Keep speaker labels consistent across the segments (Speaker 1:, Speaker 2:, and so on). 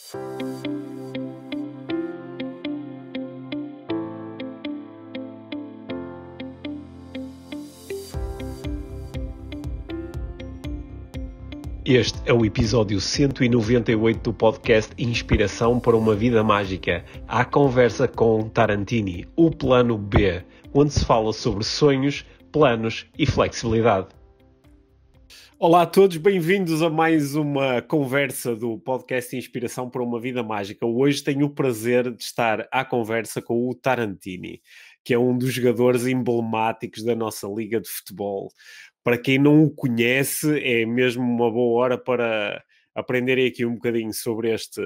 Speaker 1: Este é o episódio 198 do podcast Inspiração para uma Vida Mágica, à conversa com Tarantini, o Plano B, onde se fala sobre sonhos, planos e flexibilidade. Olá a todos, bem-vindos a mais uma conversa do podcast Inspiração para uma Vida Mágica. Hoje tenho o prazer de estar à conversa com o Tarantini, que é um dos jogadores emblemáticos da nossa liga de futebol. Para quem não o conhece, é mesmo uma boa hora para aprenderem aqui um bocadinho sobre este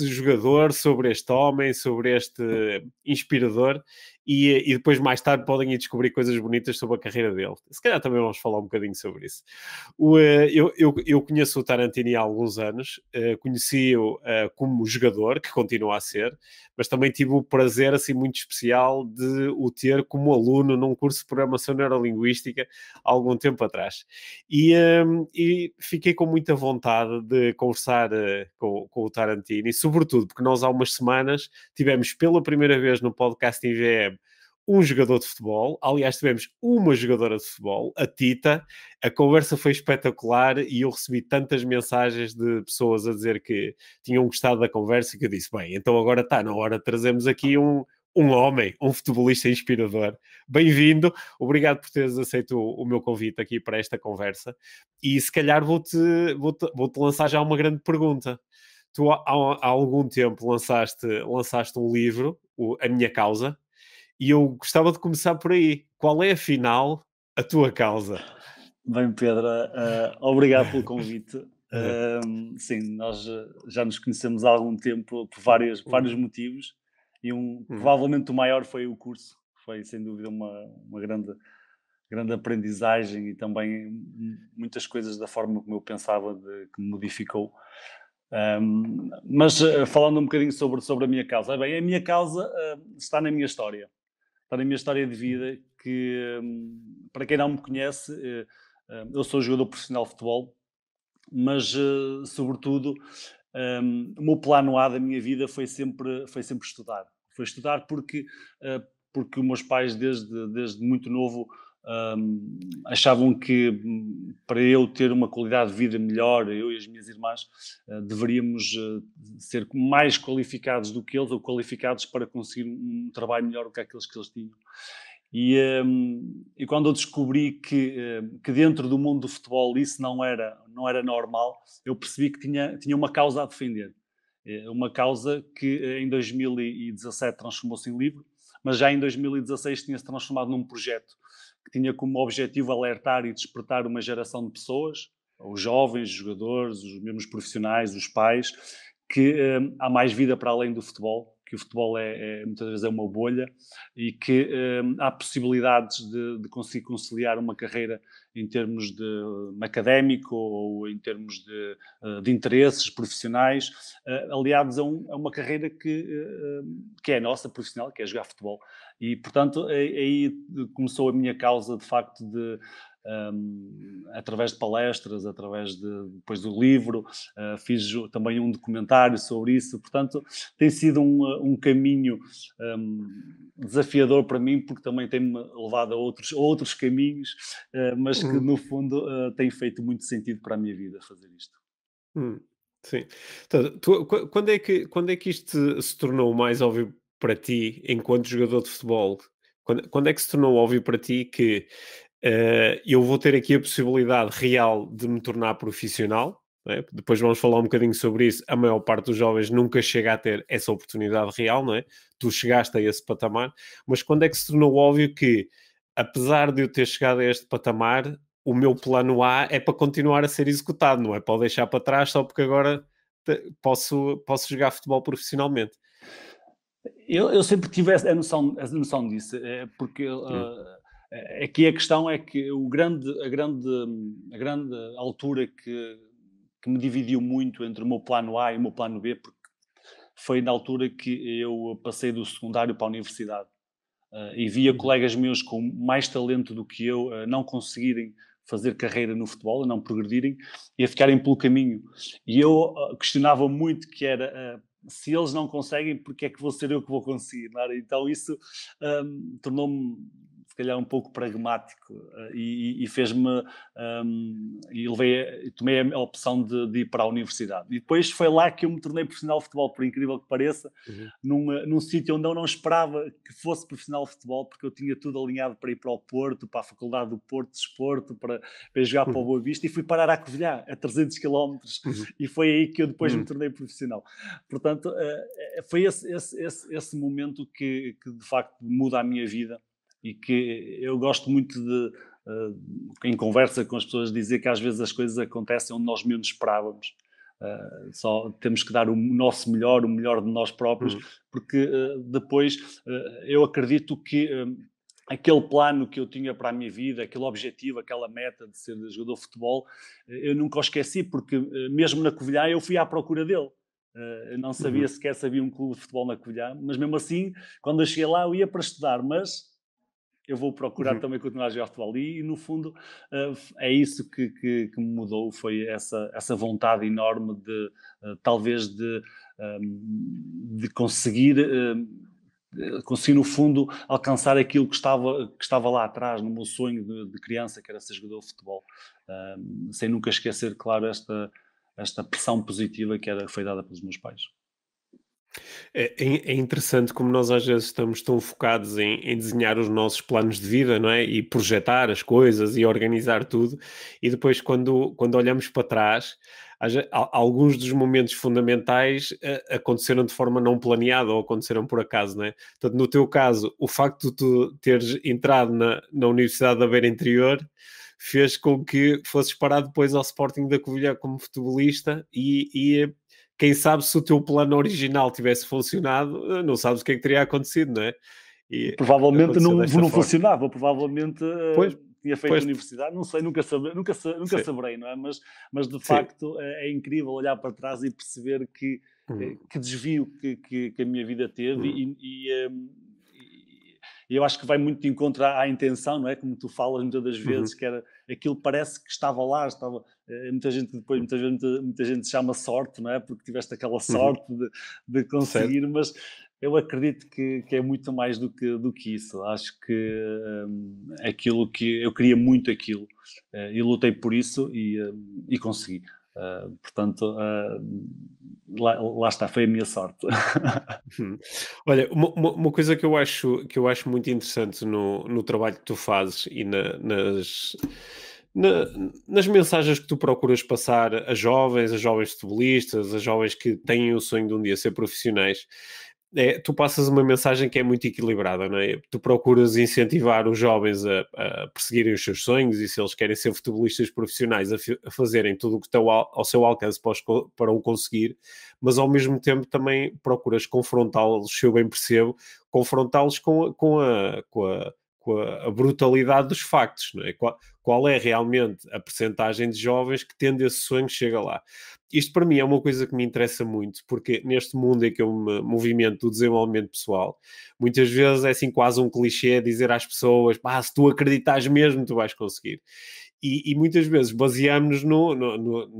Speaker 1: jogador, sobre este homem, sobre este inspirador e depois mais tarde podem ir descobrir coisas bonitas sobre a carreira dele. Se calhar também vamos falar um bocadinho sobre isso. Eu conheço o Tarantini há alguns anos, conheci-o como jogador, que continua a ser, mas também tive o prazer assim, muito especial de o ter como aluno num curso de programação neurolinguística há algum tempo atrás. E fiquei com muita vontade de conversar com o Tarantini, sobretudo porque nós há umas semanas tivemos pela primeira vez no podcast IVM um jogador de futebol, aliás tivemos uma jogadora de futebol, a Tita. A conversa foi espetacular e eu recebi tantas mensagens de pessoas a dizer que tinham gostado da conversa que eu disse, bem, então agora está na hora de trazermos aqui um homem, um futebolista inspirador. Bem-vindo, obrigado por teres aceito o meu convite aqui para esta conversa e se calhar vou-te lançar já uma grande pergunta. Tu há algum tempo lançaste um livro, A Minha Causa, e eu gostava de começar por aí. Qual é, afinal, a tua causa?
Speaker 2: Bem, Pedro, obrigado pelo convite. Sim, nós já nos conhecemos há algum tempo por vários motivos e provavelmente o maior foi o curso. Foi, sem dúvida, uma grande aprendizagem e também muitas coisas da forma como eu pensava que me modificou. Mas falando um bocadinho sobre a minha causa. Bem, a minha causa está na minha história. Está na minha história de vida que, para quem não me conhece, eu sou jogador profissional de futebol, mas, sobretudo, o meu plano A da minha vida foi sempre estudar. Foi estudar porque os meus pais, desde muito novo, achavam que para eu ter uma qualidade de vida melhor, eu e as minhas irmãs, deveríamos ser mais qualificados do que eles, ou qualificados para conseguir um trabalho melhor do que aqueles que eles tinham. E quando eu descobri que dentro do mundo do futebol isso não era normal, eu percebi que tinha uma causa a defender. Uma causa que em 2017 transformou-se em livro, mas já em 2016 tinha-se transformado num projeto que tinha como objetivo alertar e despertar uma geração de pessoas, os jovens, os jogadores, os mesmos profissionais, os pais, que há mais vida para além do futebol, que o futebol muitas vezes é uma bolha e que há possibilidades de conseguir conciliar uma carreira em termos de académico ou em termos de interesses profissionais, aliados a uma carreira que é nossa, profissional, que é jogar futebol. E, portanto, aí começou a minha causa, de facto, através de palestras, depois do livro, fiz também um documentário sobre isso. Portanto, tem sido um caminho desafiador para mim, porque também tem-me levado a outros caminhos, mas que no fundo tem feito muito sentido para a minha vida fazer isto.
Speaker 1: Sim. Então, quando é que isto se tornou mais óbvio para ti, enquanto jogador de futebol? Quando é que se tornou óbvio para ti que eu vou ter aqui a possibilidade real de me tornar profissional? Não é? Depois vamos falar um bocadinho sobre isso. A maior parte dos jovens nunca chega a ter essa oportunidade real, não é? Tu chegaste a esse patamar, mas quando é que se tornou óbvio que, apesar de eu ter chegado a este patamar, o meu plano A é para continuar a ser executado, não é para o deixar para trás só porque agora posso jogar futebol profissionalmente?
Speaker 2: Eu sempre tive a noção disso, porque aqui a questão é que a grande altura que me dividiu muito entre o meu plano A e o meu plano B, porque foi na altura que eu passei do secundário para a universidade. E via colegas meus com mais talento do que eu não conseguirem fazer carreira no futebol, a não progredirem e a ficarem pelo caminho. E eu questionava muito que era... se eles não conseguem, porque é que vou ser eu que vou conseguir? Não é? Então isso tornou-me, se calhar, um pouco pragmático e fez-me... e tomei a opção de ir para a universidade. E depois foi lá que eu me tornei profissional de futebol, por incrível que pareça, num sítio onde eu não esperava que fosse profissional de futebol, porque eu tinha tudo alinhado para ir para o Porto, para a Faculdade do Porto de Desporto, para jogar para o Boa Vista, e fui parar à Covilhã, a 300 km, e foi aí que eu depois me tornei profissional. Portanto, foi esse momento que de facto muda a minha vida e que eu gosto muito de, em conversa com as pessoas, dizer que às vezes as coisas acontecem onde nós menos esperávamos. Só temos que dar o nosso melhor, o melhor de nós próprios, porque depois eu acredito que aquele plano que eu tinha para a minha vida, aquele objetivo, aquela meta de ser jogador de futebol, eu nunca o esqueci, porque mesmo na Covilhã eu fui à procura dele. Eu não sabia sequer se havia um clube de futebol na Covilhã, mas mesmo assim, quando eu cheguei lá, eu ia para estudar, mas eu vou procurar também continuar a jogar futebol. E no fundo, é isso que me mudou, foi essa vontade enorme de, talvez, de conseguir... consegui, no fundo, alcançar aquilo que estava lá atrás, no meu sonho de criança, que era ser jogador de futebol. Sem nunca esquecer, claro, esta pressão positiva que foi dada pelos meus pais.
Speaker 1: É interessante como nós às vezes estamos tão focados em desenhar os nossos planos de vida, não é? E projetar as coisas e organizar tudo, e depois quando olhamos para trás, alguns dos momentos fundamentais aconteceram de forma não planeada ou aconteceram por acaso, não é? Portanto, no teu caso, o facto de tu teres entrado na Universidade da Beira Interior fez com que fosses parar depois ao Sporting da Covilhã como futebolista e quem sabe se o teu plano original tivesse funcionado, não sabes o que é que teria acontecido, não é? E
Speaker 2: provavelmente não
Speaker 1: forma.
Speaker 2: funcionava, provavelmente tinha feito universidade, não sei, nunca saberei, não é? Mas de facto é incrível olhar para trás e perceber que desvio que a minha vida teve e eu acho que vai muito de encontro à intenção, não é? Como tu falas muitas das vezes, que era aquilo parece que estava lá, muita gente chama sorte, não é? Porque tiveste aquela sorte de conseguir, certo. Mas eu acredito que é muito mais do que isso. Acho que aquilo que eu queria muito aquilo e lutei por isso e consegui. Portanto, lá está, foi a minha sorte.
Speaker 1: Olha, uma coisa que eu acho muito interessante no trabalho que tu fazes e nas mensagens que tu procuras passar a jovens futebolistas, a jovens que têm o sonho de um dia ser profissionais, tu passas uma mensagem que é muito equilibrada, não é? Tu procuras incentivar os jovens a perseguirem os seus sonhos e se eles querem ser futebolistas profissionais a fazerem tudo o que está ao seu alcance para o conseguir, mas ao mesmo tempo também procuras confrontá-los, se eu bem percebo, confrontá-los com a brutalidade dos factos, não é? Qual é realmente a percentagem de jovens que, tendo esse sonho, chega lá? Isto para mim é uma coisa que me interessa muito, porque neste mundo em que eu me movimento do desenvolvimento pessoal, muitas vezes é assim quase um clichê dizer às pessoas, se tu acreditas mesmo, tu vais conseguir. E muitas vezes baseamos-nos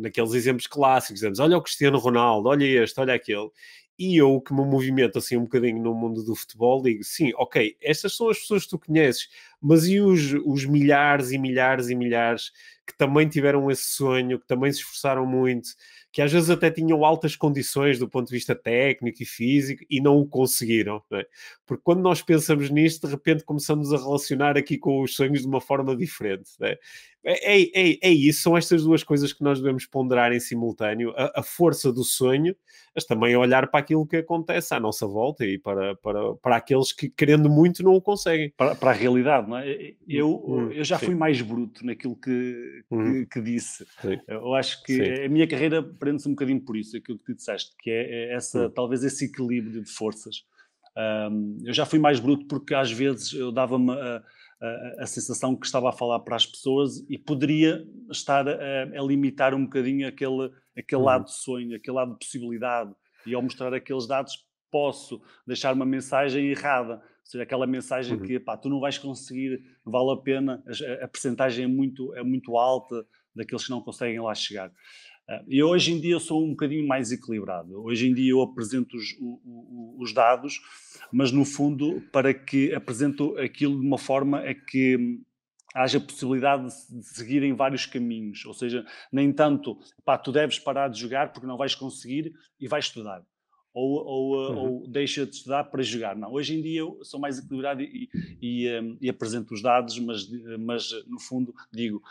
Speaker 1: naqueles exemplos clássicos, dizemos, olha o Cristiano Ronaldo, olha este, olha aquele. E eu, que me movimento assim um bocadinho no mundo do futebol, digo, sim, ok, estas são as pessoas que tu conheces, mas e os milhares e milhares e milhares que também tiveram esse sonho, que também se esforçaram muito, que às vezes até tinham altas condições do ponto de vista técnico e físico e não o conseguiram, não é? Porque quando nós pensamos nisto, de repente começamos a relacionar aqui com os sonhos de uma forma diferente, não é? É isso, são estas duas coisas que nós devemos ponderar em simultâneo, a força do sonho, mas também olhar para aquilo que acontece à nossa volta e para aqueles que, querendo muito, não o conseguem.
Speaker 2: Para a realidade, não é? Eu já fui mais bruto naquilo que disse. Sim. Eu acho que a minha carreira prende-se um bocadinho por isso, aquilo que tu disseste, que é talvez esse equilíbrio de forças. Eu já fui mais bruto porque às vezes eu dava-me a sensação que estava a falar para as pessoas e poderia estar a limitar um bocadinho aquele lado de sonho, aquele lado de possibilidade. E ao mostrar aqueles dados posso deixar uma mensagem errada. seja, aquela mensagem que, pá, tu não vais conseguir, não vale a pena, a percentagem é muito alta daqueles que não conseguem lá chegar. E hoje em dia eu sou um bocadinho mais equilibrado. Hoje em dia eu apresento os dados, mas no fundo para que apresento aquilo de uma forma a que haja possibilidade de seguir em vários caminhos. Ou seja, nem tanto, pá, tu deves parar de jogar porque não vais conseguir e vais estudar. Ou deixa de estudar para jogar. Não, hoje em dia eu sou mais equilibrado e apresento os dados, mas no fundo digo,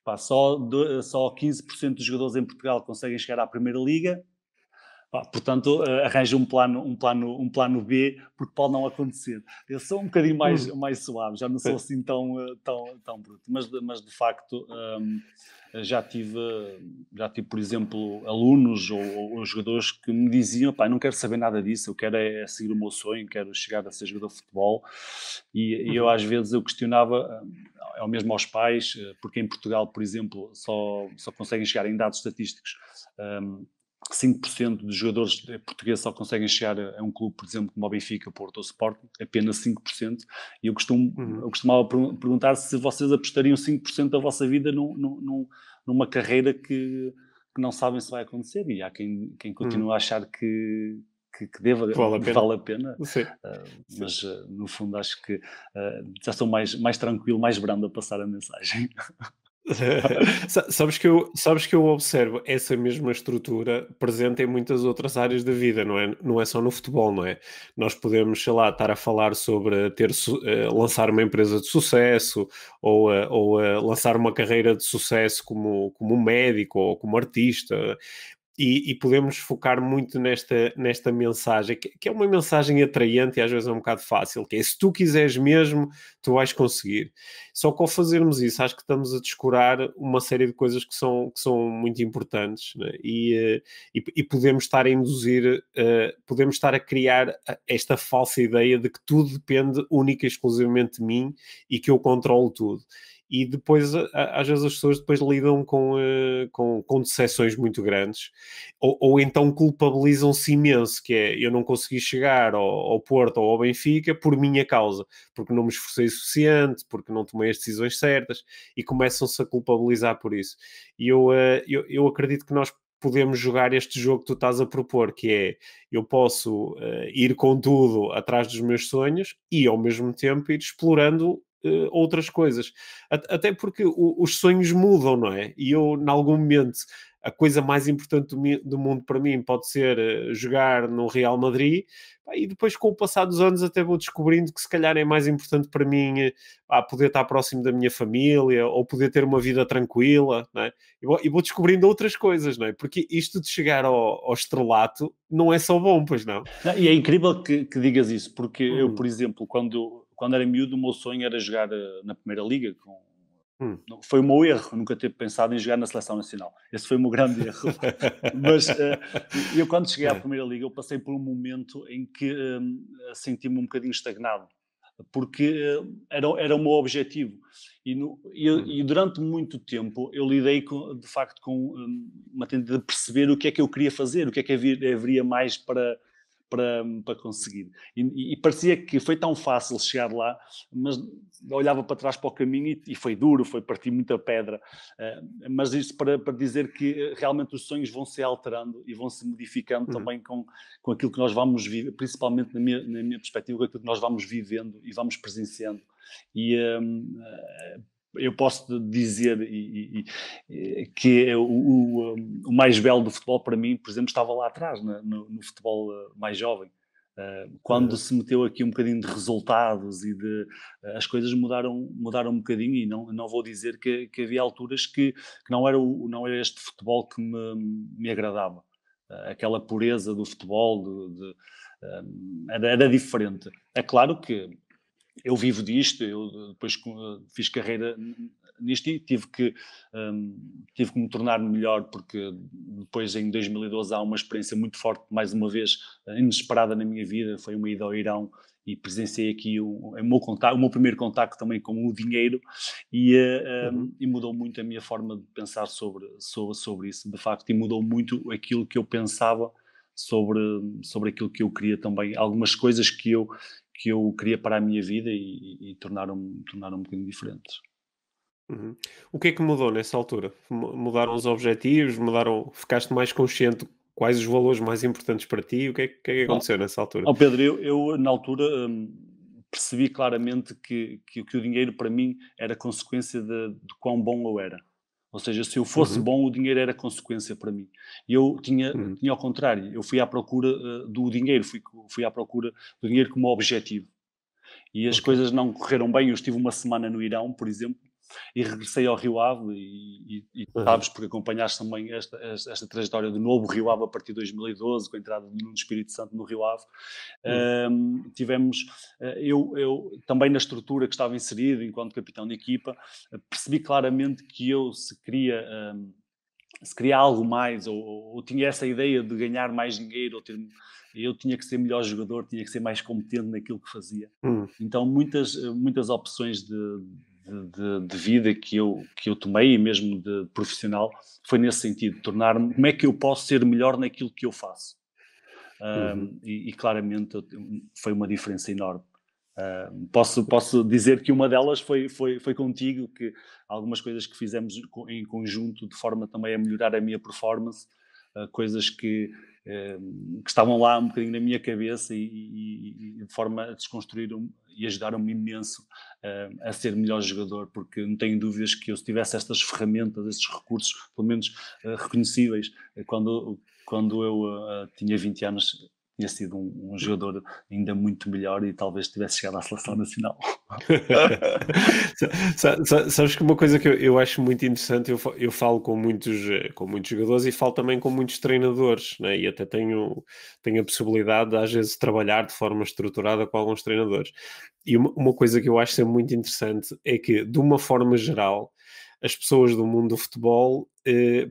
Speaker 2: pá, só 15% dos jogadores em Portugal conseguem chegar à Primeira Liga. Pá, portanto, arranja um plano B, porque pode não acontecer. Eu sou um bocadinho mais suave, já não sou assim tão bruto, mas de facto já tive, por exemplo, alunos ou jogadores que me diziam, pá, não quero saber nada disso, eu quero é seguir o meu sonho, quero chegar a ser jogador de futebol, e eu às vezes eu questionava, ao mesmo aos pais, porque em Portugal, por exemplo, só conseguem chegar em dados estatísticos, 5% dos jogadores portugueses só conseguem chegar a um clube, por exemplo, como o Benfica, Porto ou Sporting, apenas 5%. E eu costumava perguntar se vocês apostariam 5% da vossa vida numa carreira que não sabem se vai acontecer. E há quem continua a achar que vale a pena. Mas no fundo acho que já sou mais tranquilo, mais brando a passar a mensagem.
Speaker 1: Sabes que eu observo essa mesma estrutura presente em muitas outras áreas da vida, não é só no futebol, não é? Nós podemos, sei lá, estar a falar sobre lançar uma empresa de sucesso ou lançar uma carreira de sucesso como médico ou como artista. E podemos focar muito nesta mensagem, que é uma mensagem atraente e às vezes é um bocado fácil, que é se tu quiseres mesmo, tu vais conseguir. Só que ao fazermos isso, acho que estamos a descurar uma série de coisas que são muito importantes, né? E podemos estar a induzir, podemos estar a criar esta falsa ideia de que tudo depende única e exclusivamente de mim e que eu controlo tudo. E depois, às vezes, as pessoas depois lidam com decepções muito grandes, ou então culpabilizam-se imenso, que é, eu não consegui chegar ao Porto ou ao Benfica por minha causa, porque não me esforcei o suficiente, porque não tomei as decisões certas, e começam-se a culpabilizar por isso. E eu acredito que nós podemos jogar este jogo que tu estás a propor, que é, eu posso ir com tudo atrás dos meus sonhos e, ao mesmo tempo, ir explorando outras coisas. Até porque os sonhos mudam, não é? E eu, em algum momento, a coisa mais importante do mundo para mim pode ser jogar no Real Madrid, e depois, com o passar dos anos, até vou descobrindo que se calhar é mais importante para mim poder estar próximo da minha família ou poder ter uma vida tranquila, não é? E vou descobrindo outras coisas, não é? Porque isto de chegar ao estrelato não é só bom, pois não?
Speaker 2: E é incrível que digas isso, porque eu, por exemplo, quando era miúdo, o meu sonho era jogar na Primeira Liga. Foi o meu erro, nunca ter pensado em jogar na Seleção Nacional. Esse foi o meu grande erro. Mas eu, quando cheguei à Primeira Liga, eu passei por um momento em que senti-me um bocadinho estagnado, porque era o meu objetivo. E durante muito tempo eu lidei, de facto, com uma tentativa de perceber o que é que eu queria fazer, o que é que haveria mais para conseguir. E parecia que foi tão fácil chegar lá, mas olhava para trás para o caminho e foi duro, foi partir muita pedra. Mas isso para dizer que realmente os sonhos vão se alterando e vão se modificando também com aquilo que nós vamos viver, principalmente na minha perspectiva, com aquilo que nós vamos vivendo e vamos presenciando. E eu posso dizer que o mais belo do futebol para mim, por exemplo, estava lá atrás, no futebol mais jovem. Quando se meteu aqui um bocadinho de resultados e as coisas mudaram um bocadinho, e não vou dizer que havia alturas que não era este futebol que me agradava. Aquela pureza do futebol era diferente. É claro que eu vivo disto, eu depois fiz carreira nisto e tive que me tornar melhor, porque depois em 2012 há uma experiência muito forte, mais uma vez inesperada na minha vida, foi uma ida ao Irão e presenciei aqui o meu primeiro contacto também com o dinheiro e mudou muito a minha forma de pensar sobre isso, de facto, e mudou muito aquilo que eu pensava sobre aquilo que eu queria também, algumas coisas que que eu queria para a minha vida e tornaram-me um bocadinho diferentes.
Speaker 1: Uhum. O que é que mudou nessa altura? Mudaram os objetivos? Ficaste mais consciente de quais os valores mais importantes para ti? O que é que aconteceu nessa altura?
Speaker 2: Pedro, eu na altura percebi claramente que o dinheiro para mim era consequência de quão bom eu era. Ou seja, se eu fosse bom, o dinheiro era consequência para mim. E eu tinha ao contrário, eu fui à procura do dinheiro, fui à procura do dinheiro como objetivo. E as coisas não correram bem. Eu estive uma semana no Irão, por exemplo, e regressei ao Rio Ave e sabes, porque acompanhaste também esta trajetória do novo Rio Ave a partir de 2012, com a entrada do Espírito Santo no Rio Ave. Tivemos, eu também na estrutura que estava inserido enquanto capitão de equipa, percebi claramente que eu, se queria algo mais, ou tinha essa ideia de ganhar mais dinheiro, eu tinha que ser melhor jogador, tinha que ser mais competente naquilo que fazia. Então muitas opções de vida que eu tomei, e mesmo de profissional, foi nesse sentido, tornar-me, como é que eu posso ser melhor naquilo que eu faço? E claramente foi uma diferença enorme. Posso dizer que uma delas foi contigo, que algumas coisas que fizemos em conjunto, de forma também a melhorar a minha performance, coisas que estavam lá um bocadinho na minha cabeça e de forma a desconstruir e ajudaram-me imenso a ser melhor jogador, porque não tenho dúvidas que eu, se tivesse estas ferramentas, estes recursos, pelo menos reconhecíveis, quando eu tinha 20 anos, tinha sido um jogador ainda muito melhor e talvez tivesse chegado à seleção nacional.
Speaker 1: Sabes que uma coisa que eu acho muito interessante, eu falo com muitos jogadores e falo também com muitos treinadores, né? E até tenho a possibilidade de, às vezes, trabalhar de forma estruturada com alguns treinadores. E uma coisa que eu acho sempre muito interessante é que, de uma forma geral, as pessoas do mundo do futebol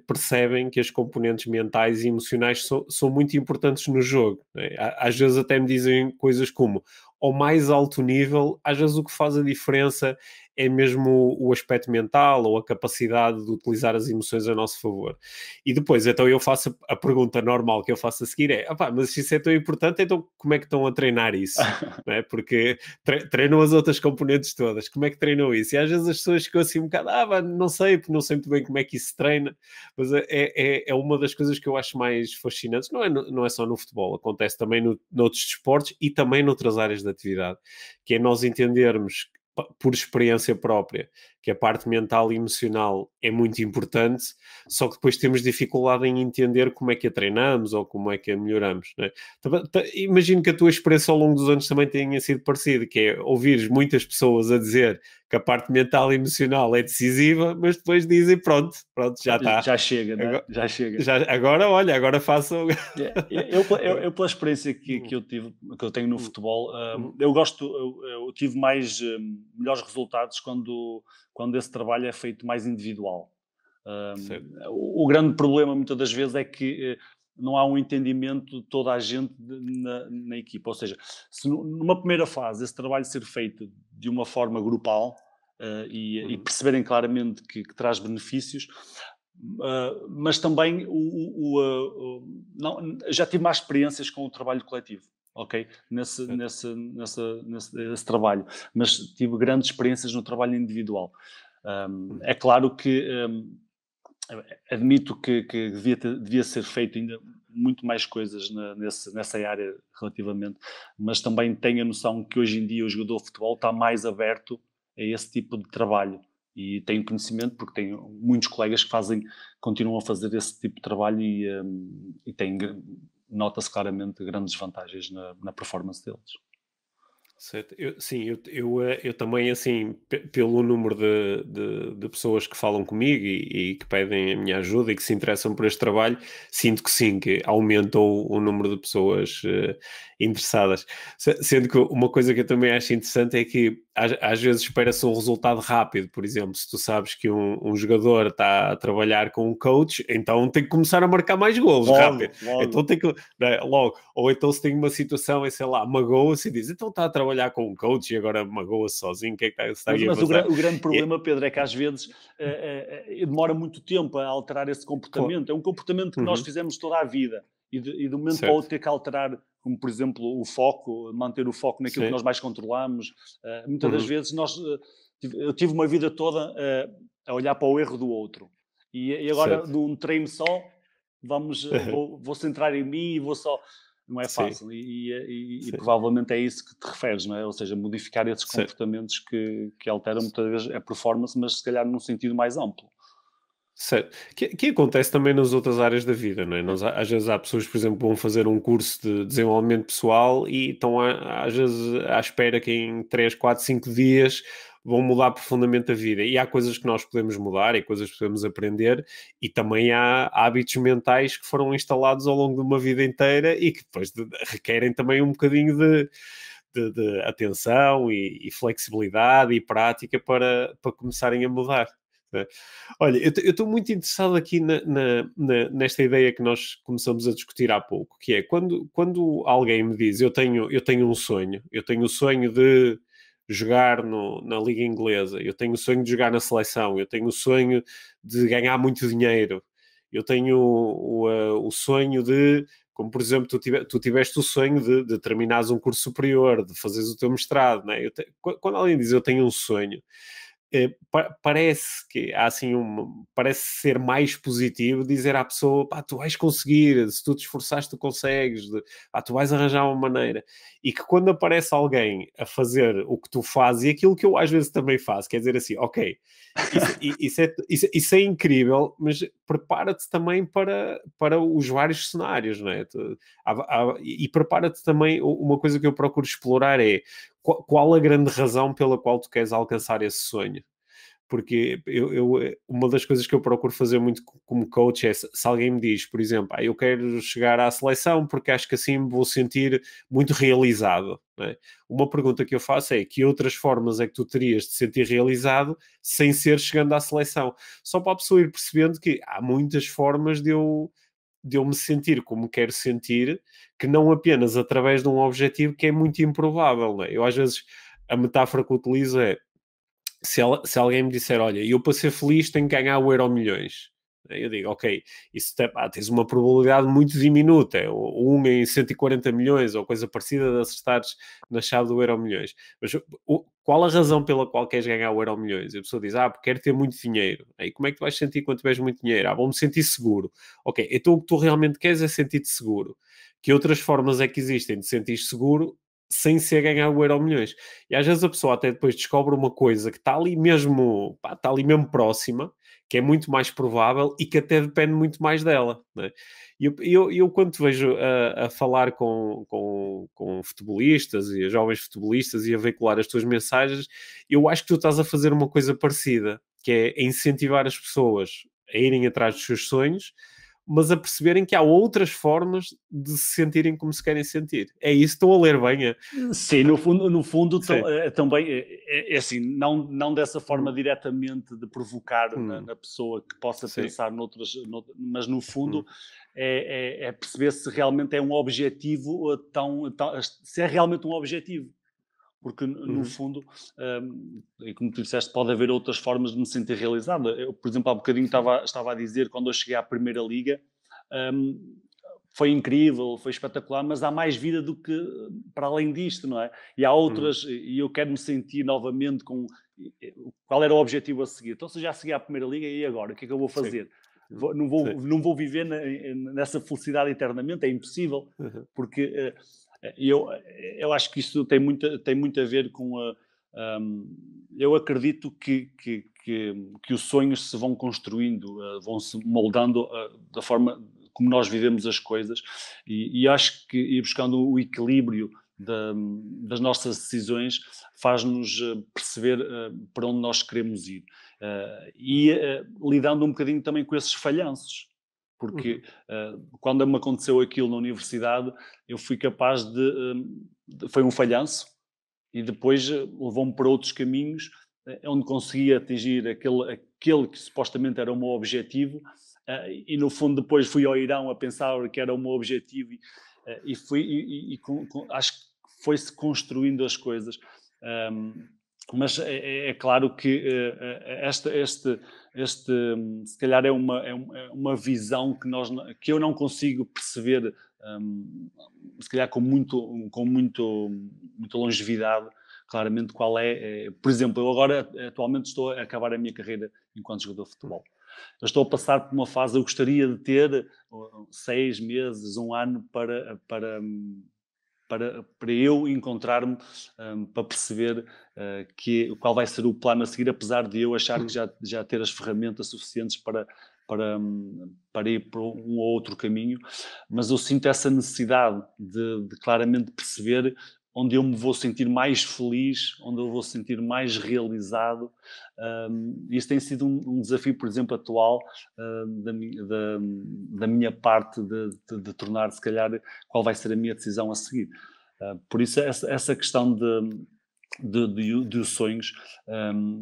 Speaker 1: percebem que as componentes mentais e emocionais são muito importantes no jogo, né? Às vezes até me dizem coisas como: ao mais alto nível, às vezes o que faz a diferença é mesmo o aspecto mental ou a capacidade de utilizar as emoções a nosso favor. E depois, então eu faço a pergunta normal que eu faço a seguir é: mas se isso é tão importante, então como é que estão a treinar isso? Não é? Porque treinam as outras componentes todas, como é que treinam isso? E às vezes as pessoas ficam assim um bocado: não sei, porque não sei muito bem como é que isso se treina, mas é uma das coisas que eu acho mais fascinantes. Não é só no futebol, acontece também noutros desportos e também noutras áreas da atividade, que é nós entendermos por experiência própria que a parte mental e emocional é muito importante, só que depois temos dificuldade em entender como é que a treinamos ou como é que a melhoramos, né? Imagino que a tua experiência ao longo dos anos também tenha sido parecida, que é ouvires muitas pessoas a dizer que a parte mental e emocional é decisiva, mas depois dizem pronto, já está.
Speaker 2: Já chega, né?
Speaker 1: Agora,
Speaker 2: já chega.
Speaker 1: Agora faço...
Speaker 2: Eu pela experiência que eu tive, que eu tenho no futebol, eu tive melhores resultados quando esse trabalho é feito mais individual. O grande problema muitas das vezes é que não há um entendimento de toda a gente na equipa. Ou seja, se numa primeira fase esse trabalho ser feito de uma forma grupal e perceberem claramente que traz benefícios, mas também já tive mais experiências com o trabalho coletivo. Ok? Nesse trabalho, mas tive grandes experiências no trabalho individual. É claro que admito que devia ser feito ainda muito mais coisas nessa área relativamente, mas também tenho a noção que hoje em dia o jogador de futebol está mais aberto a esse tipo de trabalho e tenho conhecimento porque tenho muitos colegas que continuam a fazer esse tipo de trabalho e nota-se claramente grandes vantagens na performance deles.
Speaker 1: Certo. Eu também, assim, pelo número de pessoas que falam comigo e que pedem a minha ajuda e que se interessam por este trabalho, sinto que sim, que aumentou o número de pessoas interessadas. Sendo que uma coisa que eu também acho interessante é que às vezes espera-se um resultado rápido. Por exemplo, se tu sabes que um jogador está a trabalhar com um coach, então tem que começar a marcar mais golos rápido.
Speaker 2: Logo.
Speaker 1: Então tem que, logo. Ou então se tem uma situação e sei lá, magoa-se e diz, então está a trabalhar com um coach e agora magoa-se sozinho, o que é que está aí a passar?
Speaker 2: Mas o grande problema, Pedro, é que às vezes demora muito tempo a alterar esse comportamento. É um comportamento que nós fizemos toda a vida e de um momento para o outro ter que alterar como por exemplo o foco, manter o foco naquilo que nós mais controlamos. Muitas das vezes eu tive uma vida toda a olhar para o erro do outro. E agora, num treino só, vou centrar em mim e vou só... Não é fácil. E provavelmente é isso que te referes, não é? Ou seja, modificar esses comportamentos que alteram muitas vezes a performance, mas se calhar num sentido mais amplo.
Speaker 1: Certo. Que acontece também nas outras áreas da vida, não é? Às vezes há pessoas, por exemplo, que vão fazer um curso de desenvolvimento pessoal e estão às vezes à espera que em 3, 4, 5 dias vão mudar profundamente a vida. E há coisas que nós podemos mudar e coisas que podemos aprender, e também há hábitos mentais que foram instalados ao longo de uma vida inteira e que depois requerem também um bocadinho de atenção e flexibilidade e prática para começarem a mudar. Olha, eu estou muito interessado aqui nesta ideia que nós começamos a discutir há pouco, que é quando alguém me diz eu tenho um sonho, eu tenho o sonho de jogar na Liga Inglesa, eu tenho o sonho de jogar na seleção, eu tenho o sonho de ganhar muito dinheiro, eu tenho o sonho de, como por exemplo, tu tiveste o sonho de terminares um curso superior, de fazeres o teu mestrado, não é? Quando alguém diz eu tenho um sonho, parece que há assim parece ser mais positivo dizer à pessoa, pá, tu vais conseguir, se tu te esforçares tu consegues, tu vais arranjar uma maneira, e que quando aparece alguém a fazer o que tu fazes, e aquilo que eu às vezes também faço, quer dizer assim, ok, isso é incrível, mas prepara-te também para os vários cenários, não é? E prepara-te também, uma coisa que eu procuro explorar é qual a grande razão pela qual tu queres alcançar esse sonho. Porque uma das coisas que eu procuro fazer muito como coach é, se alguém me diz, por exemplo, eu quero chegar à seleção porque acho que assim me vou sentir muito realizado, não é? Uma pergunta que eu faço é, que outras formas é que tu terias de sentir realizado sem ser chegando à seleção? Só para a pessoa ir percebendo que há muitas formas de eu me sentir como quero sentir, que não apenas através de um objetivo que é muito improvável, não é? Eu às vezes, a metáfora que utilizo é, se alguém me disser, olha, eu para ser feliz tenho que ganhar o Euromilhões, eu digo, ok, isso tens uma probabilidade muito diminuta, ou 1 em 140 milhões, ou coisa parecida, de acertares na chave do Euromilhões. Mas qual a razão pela qual queres ganhar o Euromilhões? A pessoa diz, porque quero ter muito dinheiro. Aí como é que tu vais sentir quando tiveres muito dinheiro? Vou-me sentir seguro. Ok, então o que tu realmente queres é sentir-te seguro. Que outras formas é que existem de sentir seguro sem ser ganhar o Euromilhões? E às vezes a pessoa até depois descobre uma coisa que está ali mesmo próxima, que é muito mais provável e que até depende muito mais dela, não é? Eu quando te vejo a falar com futebolistas e jovens futebolistas e a veicular as tuas mensagens, eu acho que tu estás a fazer uma coisa parecida, que é incentivar as pessoas a irem atrás dos seus sonhos, mas a perceberem que há outras formas de se sentirem como se querem sentir. É isso, estou a ler bem?
Speaker 2: Sim, no fundo também é assim, não dessa forma diretamente de provocar na pessoa que possa pensar noutras, mas no fundo é perceber se realmente é um objetivo se é realmente um objetivo. Porque, no fundo, e como tu disseste, pode haver outras formas de me sentir realizado. Eu, por exemplo, há bocadinho estava a dizer, quando eu cheguei à Primeira Liga, foi incrível, foi espetacular, mas há mais vida do que para além disto, não é? E há outras, e eu quero me sentir novamente com... Qual era o objetivo a seguir? Então, se já segui à Primeira Liga, e agora? O que é que eu vou fazer? Não vou viver nessa felicidade eternamente, é impossível, porque... Eu acho que isso tem muito a ver com eu acredito que os sonhos se vão construindo, vão se moldando da forma como nós vivemos as coisas, e acho que ir buscando o equilíbrio das nossas decisões faz-nos perceber para onde nós queremos ir, e lidando um bocadinho também com esses falhanços. Porque quando me aconteceu aquilo na universidade, eu fui capaz foi um falhanço, e depois levou-me para outros caminhos, onde consegui atingir aquele que supostamente era o meu objetivo, e no fundo depois fui ao Irão a pensar que era o meu objetivo, acho que foi-se construindo as coisas. Mas é claro que se calhar é uma visão que eu não consigo perceber, se calhar muita longevidade, claramente qual por exemplo, eu agora atualmente estou a acabar a minha carreira enquanto jogador de futebol. Eu estou a passar por uma fase, eu gostaria de ter 6 meses, um ano para eu encontrar-me, para perceber qual vai ser o plano a seguir, apesar de eu achar que já ter as ferramentas suficientes para ir por um ou outro caminho, mas eu sinto essa necessidade de claramente perceber onde eu me vou sentir mais feliz, onde eu vou sentir mais realizado. Isso tem sido um desafio, por exemplo, atual, da minha parte de tornar, se calhar, qual vai ser a minha decisão a seguir. Por isso, essa questão dos sonhos,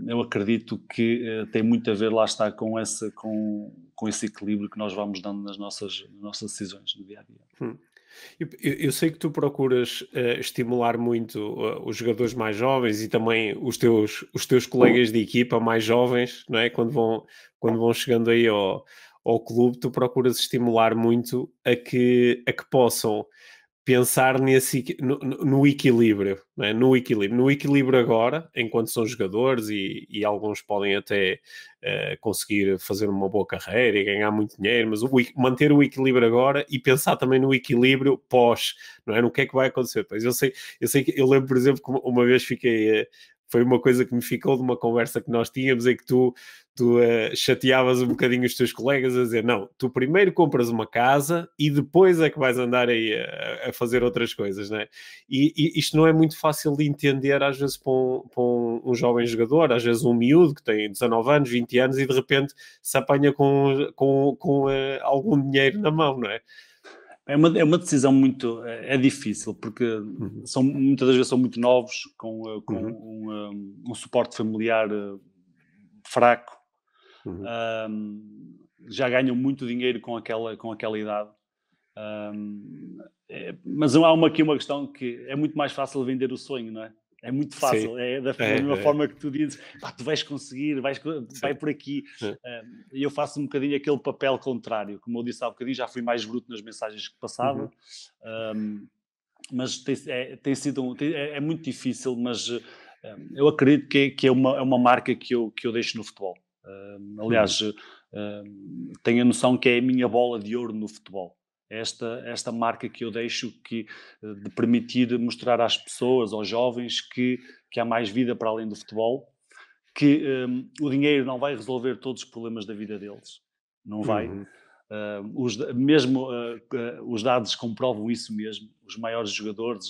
Speaker 2: eu acredito que tem muito a ver, lá está, com esse equilíbrio que nós vamos dando nas nossas decisões no dia a dia.
Speaker 1: Eu sei que tu procuras estimular muito os jogadores mais jovens e também os teus colegas de equipa mais jovens, não é? Quando vão chegando aí ao clube, tu procuras estimular muito a que possam pensar no equilíbrio, não é? No equilíbrio agora, enquanto são jogadores e alguns podem até conseguir fazer uma boa carreira e ganhar muito dinheiro, mas manter o equilíbrio agora e pensar também no equilíbrio pós, não é? No que é que vai acontecer? Pois eu lembro, por exemplo, que uma vez foi uma coisa que me ficou de uma conversa que nós tínhamos, em que tu chateavas um bocadinho os teus colegas a dizer, não, tu primeiro compras uma casa e depois é que vais andar aí a fazer outras coisas, não é? E isto não é muito fácil de entender às vezes para um jovem jogador, às vezes um miúdo que tem 19 anos, 20 anos e de repente se apanha com algum dinheiro na mão, não é?
Speaker 2: É uma decisão muito difícil, porque muitas das vezes são muito novos, com um suporte familiar fraco, já ganham muito dinheiro com aquela idade. Mas há aqui uma questão que é muito mais fácil vender o sonho, não é? É muito fácil,
Speaker 1: Sim.
Speaker 2: da mesma forma que tu dizes, tu vais conseguir, vai
Speaker 1: Sim.
Speaker 2: por aqui. E eu faço um bocadinho aquele papel contrário. Como eu disse há bocadinho, já fui mais bruto nas mensagens que passava, mas tem sido é muito difícil, mas eu acredito que é uma marca que eu deixo no futebol. Aliás, tenho a noção que é a minha bola de ouro no futebol. Esta marca que eu deixo de permitir mostrar às pessoas, aos jovens, que há mais vida para além do futebol, que o dinheiro não vai resolver todos os problemas da vida deles, não vai. Os dados comprovam isso mesmo. Os maiores jogadores,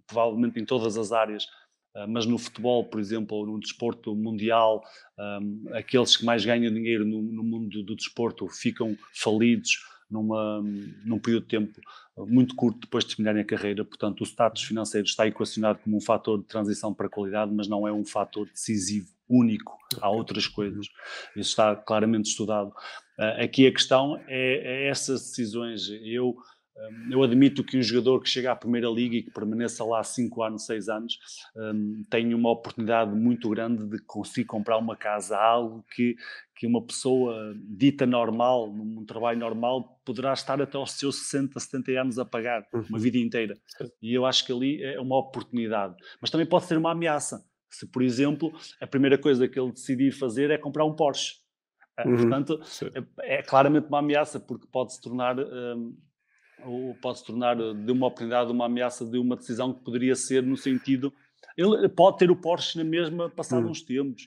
Speaker 2: provavelmente em todas as áreas, mas no futebol, por exemplo, ou no desporto mundial, aqueles que mais ganham dinheiro no mundo do desporto ficam falidos num período de tempo muito curto depois de terminarem a carreira. Portanto, o status financeiro está equacionado como um fator de transição para a qualidade, mas não é um fator decisivo, único. Há outras coisas. Isso está claramente estudado. Aqui a questão é essas decisões. Eu admito que um jogador que chega à Primeira Liga e que permaneça lá 5 anos, 6 anos, tem uma oportunidade muito grande de conseguir comprar uma casa, algo que uma pessoa dita normal, num trabalho normal, poderá estar até aos seus 60, 70 anos a pagar, uma vida inteira. E eu acho que ali é uma oportunidade. Mas também pode ser uma ameaça. Se, por exemplo, a primeira coisa que ele decidir fazer é comprar um Porsche. Portanto, é claramente uma ameaça, porque pode se tornar de uma oportunidade uma ameaça de uma decisão que poderia ser no sentido... Ele pode ter o Porsche na mesma passado uns tempos,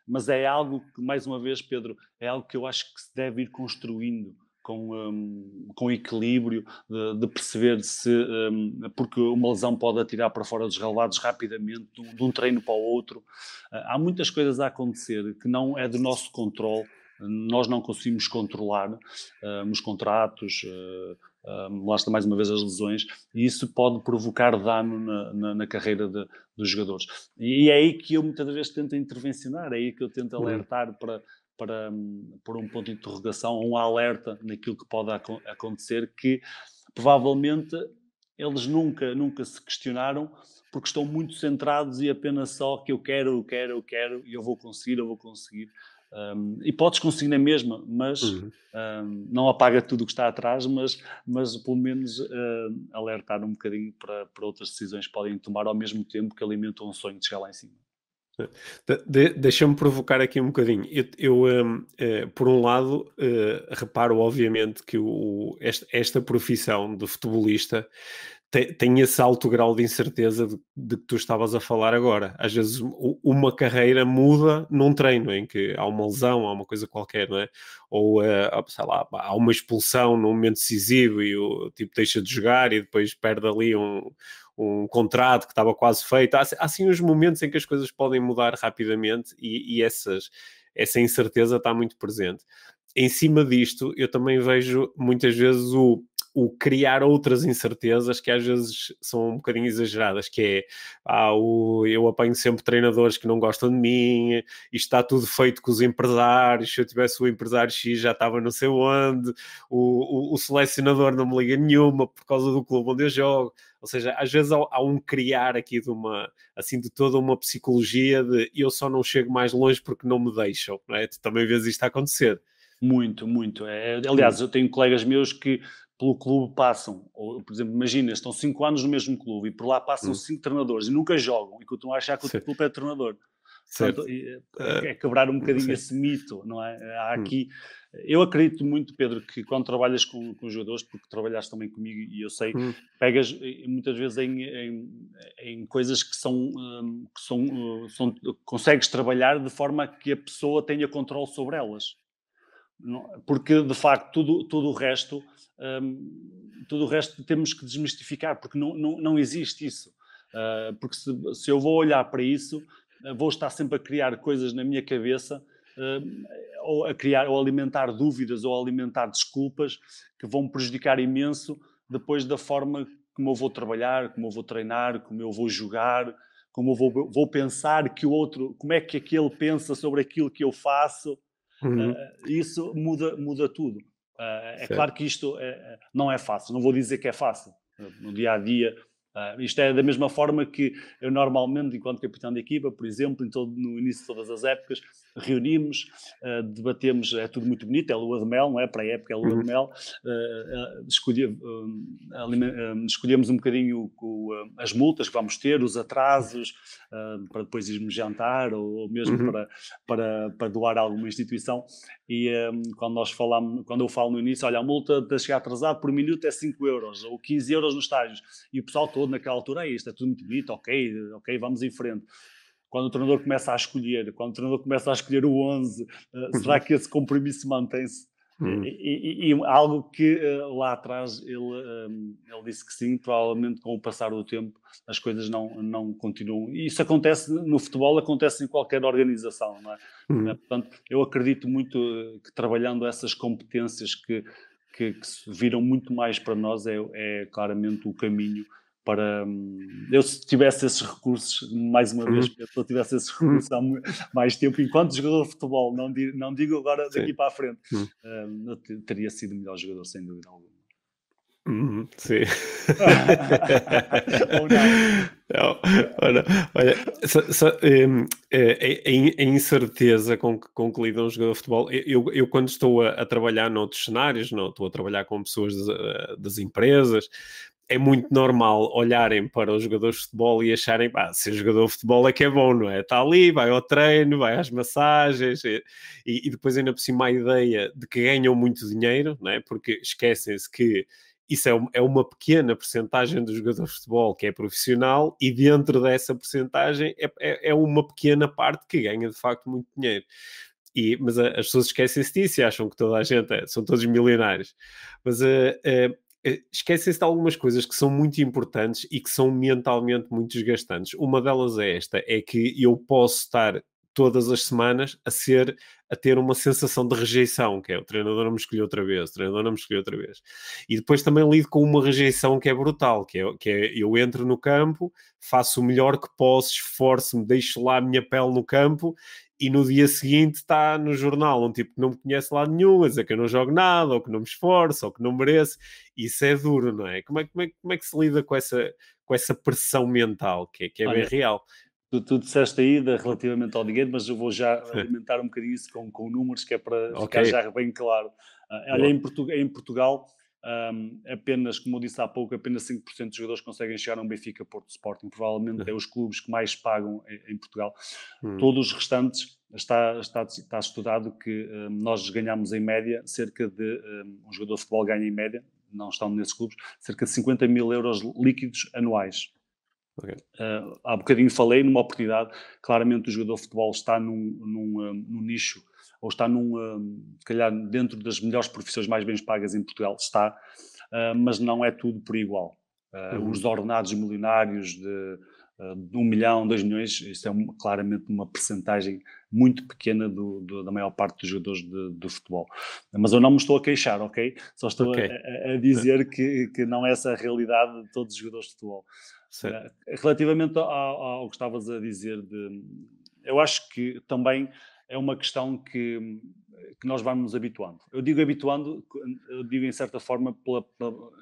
Speaker 2: mas é algo que, mais uma vez, Pedro, é algo que eu acho que se deve ir construindo com equilíbrio, de perceber se... porque uma lesão pode atirar para fora dos relevados rapidamente, de um treino para o outro. Há muitas coisas a acontecer que não é do nosso controle. Nós não conseguimos controlar os contratos, lá está mais uma vez as lesões, e isso pode provocar dano na carreira dos jogadores. E é aí que eu muitas vezes tento intervencionar, é aí que eu tento alertar para pôr um ponto de interrogação, um alerta naquilo que pode acontecer, que provavelmente eles nunca se questionaram, porque estão muito centrados e apenas só que eu quero, e eu vou conseguir. E podes conseguir na mesma, mas não apaga tudo o que está atrás, mas pelo menos alertar um bocadinho para outras decisões que podem tomar ao mesmo tempo que alimentam um sonho de chegar lá em cima.
Speaker 1: Deixa-me provocar aqui um bocadinho. Por um lado, reparo obviamente que esta profissão de futebolista tem esse alto grau de incerteza de que tu estavas a falar agora. Às vezes uma carreira muda num treino em que há uma lesão, há uma coisa qualquer, não é? Ou, sei lá, há uma expulsão num momento decisivo e o tipo deixa de jogar e depois perde ali um contrato que estava quase feito. Há assim uns momentos em que as coisas podem mudar rapidamente e essa incerteza está muito presente. Em cima disto, eu também vejo muitas vezes o criar outras incertezas que às vezes são um bocadinho exageradas, que é, eu apanho sempre treinadores que não gostam de mim, isto está tudo feito com os empresários, se eu tivesse o empresário X já estava não sei onde, o selecionador não me liga nenhuma por causa do clube onde eu jogo. Ou seja, às vezes há um criar aqui de toda uma psicologia de eu só não chego mais longe porque não me deixam, não é? Tu também vês isto acontecer.
Speaker 2: Muito. Aliás, eu tenho colegas meus que pelo clube passam, ou, por exemplo, imagina, estão 5 anos no mesmo clube e por lá passam 5 treinadores e nunca jogam e continuam a achar que o clube é treinador. Portanto, é quebrar um bocadinho esse mito, não é? Há aqui, eu acredito muito, Pedro, que quando trabalhas com jogadores, porque trabalhaste também comigo e eu sei, pegas muitas vezes em coisas que consegues trabalhar de forma que a pessoa tenha controle sobre elas. Porque de facto tudo o resto temos que desmistificar, porque não existe isso. Porque se eu vou olhar para isso, vou estar sempre a criar coisas na minha cabeça, ou alimentar dúvidas ou alimentar desculpas que vão prejudicar imenso depois da forma como eu vou trabalhar, como eu vou treinar, como eu vou jogar, como eu vou pensar que o outro, como é que aquele pensa sobre aquilo que eu faço. Isso muda tudo. É claro que isto não é fácil, não vou dizer que é fácil. No dia a dia, isto é da mesma forma que eu normalmente, enquanto capitão de equipa, por exemplo, no início de todas as épocas, reunimos, debatemos, é tudo muito bonito, é lua de mel, não é? Para a época é lua de mel, escolhemos um bocadinho as multas que vamos ter, os atrasos, para depois irmos jantar ou mesmo para doar a alguma instituição. E quando eu falo no início, olha, a multa de chegar atrasado por minuto é 5 euros ou 15 euros nos estágios, e o pessoal todo naquela altura isto é tudo muito bonito, ok, vamos em frente. Quando o treinador começa a escolher o 11, será que esse compromisso mantém-se? E algo que lá atrás ele disse que sim, provavelmente com o passar do tempo as coisas não continuam. E isso acontece no futebol, acontece em qualquer organização, não é? Portanto, eu acredito muito que trabalhando essas competências que se viram muito mais para nós é claramente o caminho para... Eu, se tivesse esses recursos, mais uma vez, se eu tivesse esses recursos há mais tempo, enquanto jogador de futebol, não digo agora daqui para a frente, eu teria sido o melhor jogador, sem dúvida alguma.
Speaker 1: Sim.
Speaker 2: Ou não?
Speaker 1: Olha, a incerteza com que lida um jogador de futebol, eu quando estou a trabalhar noutros cenários, não, estou a trabalhar com pessoas das empresas, é muito normal olharem para os jogadores de futebol e acharem, ser jogador de futebol é que é bom, não é? Está ali, vai ao treino, vai às massagens e depois ainda por cima a ideia de que ganham muito dinheiro, não é? Porque esquecem-se que isso é uma pequena percentagem dos jogadores de futebol que é profissional e dentro dessa percentagem é uma pequena parte que ganha de facto muito dinheiro. Mas as pessoas esquecem-se disso e acham que toda a gente são todos milionários. Mas esquecem-se de algumas coisas que são muito importantes e que são mentalmente muito desgastantes. Uma delas é esta, é que eu posso estar todas as semanas a ter uma sensação de rejeição, que é o treinador não me escolheu outra vez, o treinador não me escolheu outra vez. E depois também lido com uma rejeição que é brutal, que é eu entro no campo, faço o melhor que posso, esforço-me, deixo lá a minha pele no campo, e no dia seguinte está no jornal um tipo que não me conhece lá nenhum, a dizer que eu não jogo nada, ou que não me esforço, ou que não mereço. Isso é duro, não é? Como é que se lida com essa pressão mental, que é bem real?
Speaker 2: Tu disseste aí relativamente ao dinheiro, mas eu vou já alimentar um bocadinho isso com números, que é para ficar já bem claro. Olha, em Portugal, apenas, como eu disse há pouco, apenas 5% dos jogadores conseguem chegar a um Benfica, Porto, Sporting. Provavelmente é os clubes que mais pagam em Portugal. Todos os restantes, está estudado que nós ganhamos em média cerca de, um jogador de futebol ganha em média, não estão nesses clubes, cerca de 50 mil euros líquidos anuais. Há bocadinho falei numa oportunidade, claramente o jogador de futebol está num nicho, ou está se calhar dentro das melhores profissões mais bem pagas em Portugal, mas não é tudo por igual. Os ordenados milionários de 1 milhão, 2 milhões, isso é claramente uma percentagem muito pequena da maior parte dos jogadores de futebol. Mas eu não me estou a queixar, ok? Só estou a dizer que não é essa a realidade de todos os jogadores de futebol. Relativamente ao que estavas a dizer, eu acho que também é uma questão que nós vamos nos habituando. Eu digo em certa forma,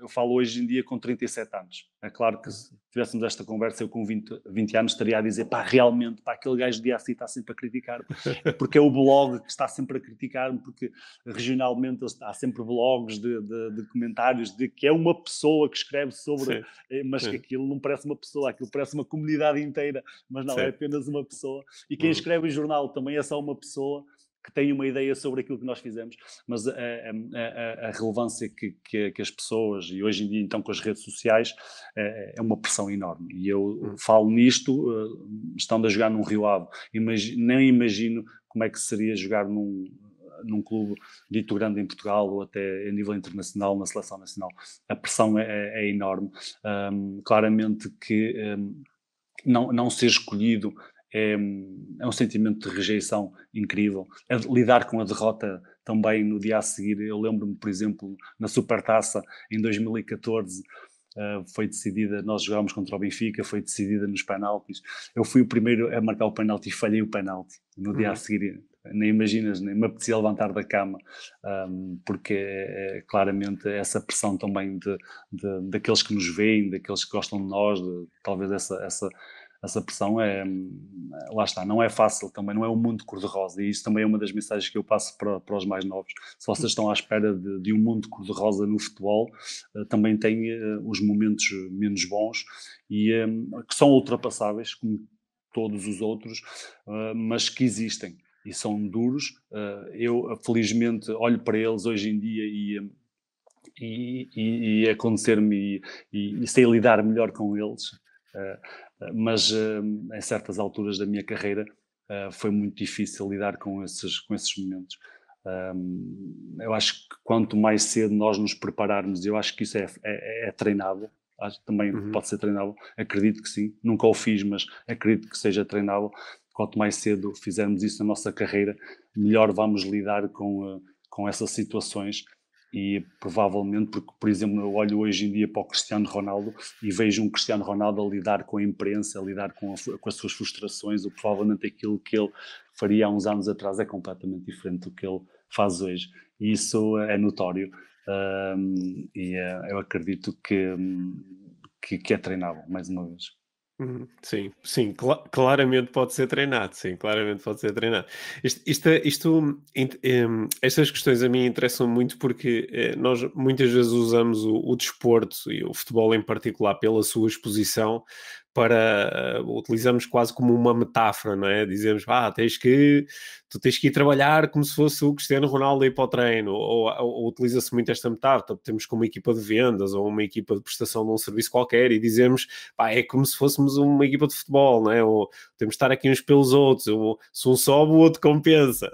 Speaker 2: eu falo hoje em dia com 37 anos. É claro que se tivéssemos esta conversa, eu com 20 anos estaria a dizer, realmente, aquele gajo de assim está sempre a criticar, porque é o blog que está sempre a criticar, porque regionalmente há sempre blogs de comentários de que é uma pessoa que escreve sobre, mas que aquilo não parece uma pessoa, aquilo parece uma comunidade inteira, mas não, é apenas uma pessoa. E quem escreve em jornal também é só uma pessoa que tem uma ideia sobre aquilo que nós fizemos, mas a relevância que as pessoas, e hoje em dia então com as redes sociais, é uma pressão enorme. E eu falo nisto, estando a jogar num Rio Ave, nem imagino como é que seria jogar num clube dito grande em Portugal ou até a nível internacional, na seleção nacional. A pressão é enorme. Claramente que não ser escolhido é um sentimento de rejeição incrível. Lidar com a derrota também no dia a seguir. Eu lembro-me, por exemplo, na Supertaça, em 2014, foi decidida, nós jogámos contra o Benfica, foi decidida nos penaltis. Eu fui o primeiro a marcar o penalti e falhei o penalti. No dia a seguir, nem imaginas, nem me apetecia levantar da cama, porque é claramente essa pressão também daqueles que nos veem, daqueles que gostam de nós, talvez essa pressão lá está, não é fácil também, não é um mundo cor-de-rosa, e isso também é uma das mensagens que eu passo para os mais novos. Se vocês estão à espera de um mundo cor-de-rosa no futebol, também tem os momentos menos bons e que são ultrapassáveis, como todos os outros, mas que existem e são duros. Eu felizmente olho para eles hoje em dia e acontecer-me e sei lidar melhor com eles. Mas em certas alturas da minha carreira foi muito difícil lidar com esses momentos. Eu acho que quanto mais cedo nós nos prepararmos, eu acho que isso é treinável, também pode ser treinável, acredito que sim, nunca o fiz, mas acredito que seja treinável. Quanto mais cedo fizermos isso na nossa carreira, melhor vamos lidar com essas situações. E provavelmente, porque, por exemplo, eu olho hoje em dia para o Cristiano Ronaldo e vejo um Cristiano Ronaldo a lidar com a imprensa, a lidar com as suas frustrações, ou provavelmente aquilo que ele faria há uns anos atrás é completamente diferente do que ele faz hoje. E isso é notório. Eu acredito que é treinável, mais uma vez.
Speaker 1: Sim, claramente pode ser treinado, sim, claramente pode ser treinado. Estas questões a mim interessam muito porque nós muitas vezes usamos o desporto e o futebol em particular pela sua exposição para utilizamos quase como uma metáfora, não é? Dizemos, tu tens que ir trabalhar como se fosse o Cristiano Ronaldo a ir para o treino, ou utiliza-se muito esta metáfora, temos como uma equipa de vendas ou uma equipa de prestação de um serviço qualquer e dizemos, é como se fôssemos uma equipa de futebol, não é? Ou temos de estar aqui uns pelos outros, se um sobe o outro compensa.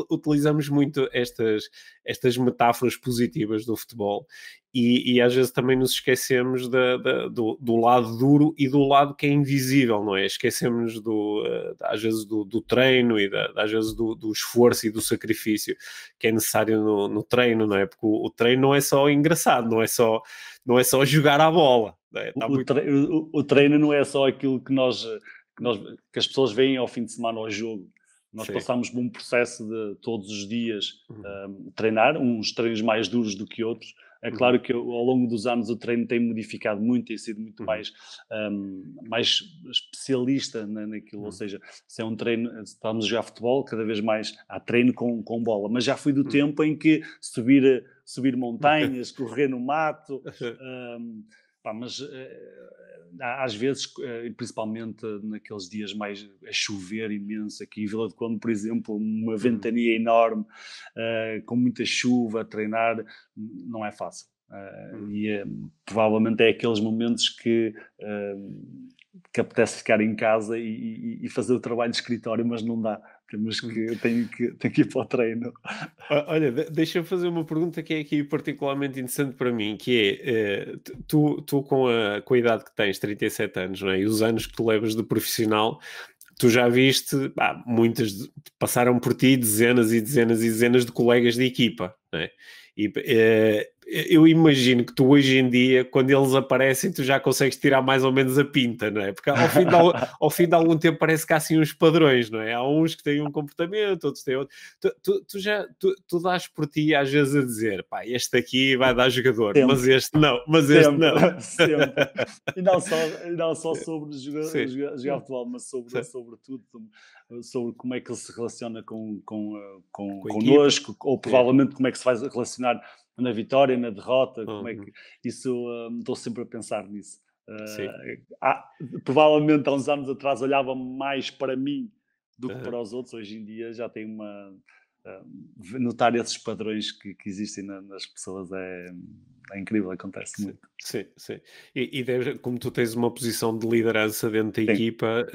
Speaker 1: Utilizamos muito estas metáforas positivas do futebol e às vezes também nos esquecemos do lado duro e do lado que é invisível, não é? Esquecemos às vezes do treino e às vezes do esforço e do sacrifício que é necessário no treino, não é? Porque o treino não é só engraçado, não é só jogar à bola. Não é?
Speaker 2: O treino não é só aquilo que que as pessoas veem ao fim de semana ao jogo. Nós passamos por um processo de todos os dias treinar, uns treinos mais duros do que outros. É claro que ao longo dos anos o treino tem modificado muito, tem sido muito mais especialista naquilo. Ou seja, se é um treino, estamos a jogar futebol, cada vez mais há treino com bola. Mas já fui do tempo em que subir montanhas, correr no mato... mas às vezes, principalmente naqueles dias mais a chover imenso, aqui em Vila de Conde, por exemplo, uma ventania enorme, com muita chuva, a treinar, não é fácil. Provavelmente é aqueles momentos que apetece ficar em casa e fazer o trabalho de escritório, mas não dá. Tenho que ir para o treino.
Speaker 1: Olha, deixa-me fazer uma pergunta que é aqui particularmente interessante para mim, que é, tu com a idade que tens, 37 anos, não é? E os anos que tu levas de profissional, tu já viste, passaram por ti dezenas e dezenas e dezenas de colegas de equipa, não é? E eu imagino que tu hoje em dia, quando eles aparecem, tu já consegues tirar mais ou menos a pinta, não é? Porque ao fim de algum tempo parece que há assim uns padrões, não é? Há uns que têm um comportamento, outros têm outro. Tu dás por ti às vezes a dizer, pá, este aqui vai dar jogador,
Speaker 2: sempre.
Speaker 1: Mas este não.
Speaker 2: Sempre. E não só sobre jogar futebol, mas sobre tudo, sobre como é que ele se relaciona connosco, ou provavelmente como é que se vai relacionar na vitória, na derrota, como é que isso, estou sempre a pensar nisso. Provavelmente há uns anos atrás olhava mais para mim do que para os outros. Hoje em dia já tenho notar esses padrões que existem nas pessoas é incrível, acontece muito.
Speaker 1: Sim. E como tu tens uma posição de liderança dentro da equipa,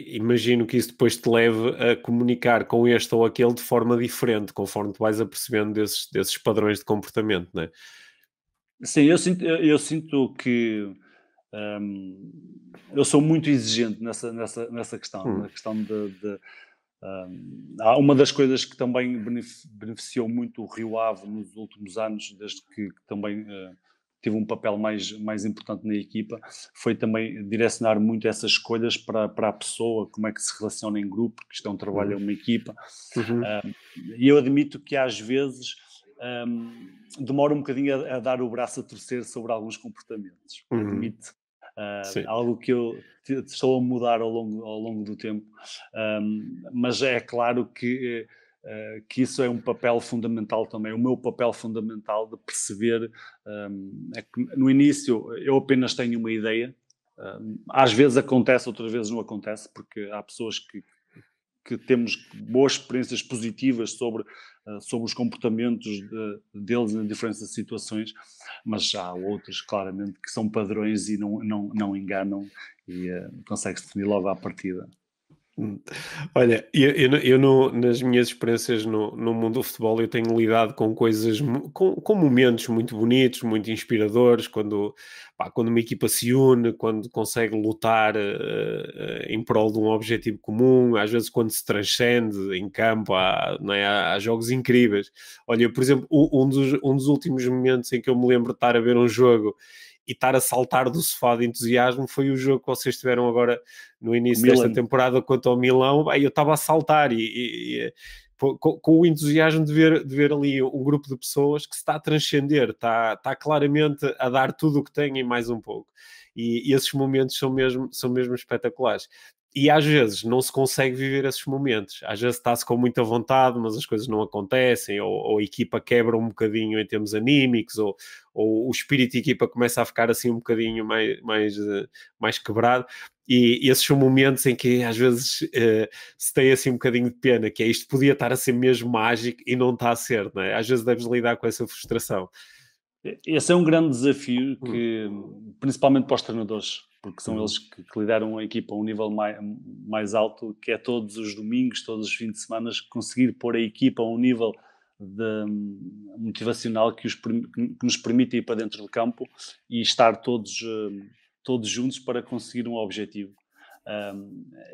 Speaker 1: imagino que isso depois te leve a comunicar com este ou aquele de forma diferente, conforme tu vais apercebendo desses padrões de comportamento, não é?
Speaker 2: Sim, eu sinto que eu sou muito exigente nessa questão, na questão de uma das coisas que também beneficiou muito o Rio Ave nos últimos anos, desde que também tive um papel mais importante na equipa, foi também direcionar muito essas escolhas para a pessoa, como é que se relaciona em grupo, porque isto é um trabalho, é uma equipa. E eu admito que às vezes demora um bocadinho a dar o braço a torcer sobre alguns comportamentos. Admito. Algo que eu estou a mudar ao longo do tempo, mas é claro que isso é um papel fundamental também, o meu papel fundamental de perceber é que no início eu apenas tenho uma ideia, às vezes acontece, outras vezes não acontece, porque há pessoas que temos boas experiências positivas sobre os comportamentos deles em diferentes situações, mas há outros, claramente, que são padrões e não enganam e consegue-se definir logo à partida.
Speaker 1: Olha, eu nas minhas experiências no mundo do futebol eu tenho lidado com coisas, com momentos muito bonitos, muito inspiradores, quando uma equipa se une, quando consegue lutar em prol de um objetivo comum, às vezes quando se transcende em campo, há jogos incríveis. Olha, por exemplo, um dos últimos momentos em que eu me lembro de estar a ver um jogo e estar a saltar do sofá de entusiasmo foi o jogo que vocês tiveram agora no início desta temporada contra o Milão. Eu estava a saltar com o entusiasmo de ver ali um grupo de pessoas que se está a transcender, está claramente a dar tudo o que tem e mais um pouco. E esses momentos são mesmo espetaculares. E às vezes não se consegue viver esses momentos. Às vezes está-se com muita vontade, mas as coisas não acontecem, ou a equipa quebra um bocadinho em termos anímicos, ou o espírito de equipa começa a ficar assim um bocadinho mais quebrado. E esses são momentos em que às vezes se tem assim um bocadinho de pena, que é isto podia estar a ser mesmo mágico e não está a ser, não é? Às vezes deves lidar com essa frustração.
Speaker 2: Esse é um grande desafio, principalmente para os treinadores, porque são eles que lideram a equipa a um nível mais alto, que é todos os domingos, todos os fins de semana, conseguir pôr a equipa a um nível motivacional que nos permite ir para dentro do campo e estar todos juntos para conseguir um objetivo.